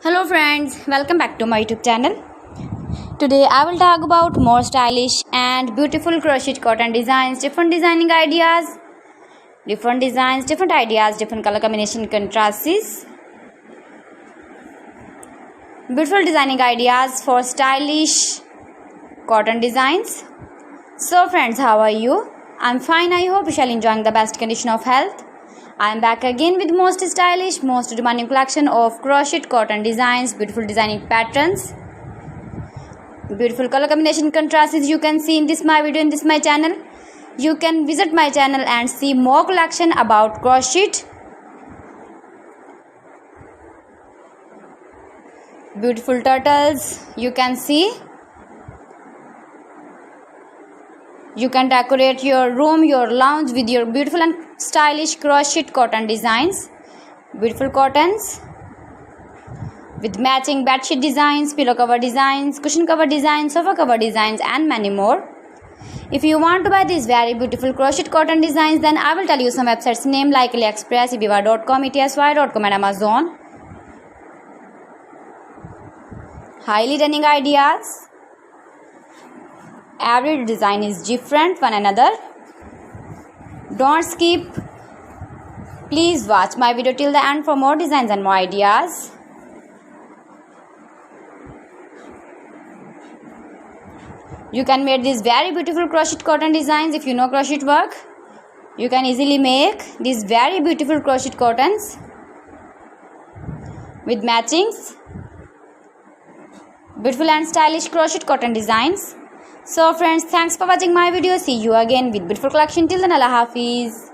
Hello friends, welcome back to my YouTube channel. Today I will talk about more stylish and beautiful crochet cotton designs, different designing ideas, different designs, different ideas, different color combination contrasts, beautiful designing ideas for stylish cotton designs. So friends, how are you? I'm fine. I hope you shall enjoying the best condition of health. I am back again with most stylish, most demanding collection of crochet cotton designs, beautiful designing patterns, beautiful color combination contrasts you can see in this my video, in this my channel. You can visit my channel and see more collection about crochet, beautiful turtles you can see. You can decorate your room, your lounge with your beautiful and stylish crochet cotton designs, beautiful cottons with matching bedsheet designs, pillow cover designs, cushion cover designs, sofa cover designs and many more. If you want to buy these very beautiful crochet cotton designs, then I will tell you some websites name like AliExpress, ebiva.com, etsy.com and Amazon. Highly running ideas. Every design is different one another. Don't skip. Please watch my video till the end for more designs and more ideas. You can make these very beautiful crochet cotton designs. If you know crochet work, you can easily make these very beautiful crochet cottons with matchings, beautiful and stylish crochet cotton designs. So friends, thanks for watching my video. See you again with beautiful collection. Till then, Allah Hafiz.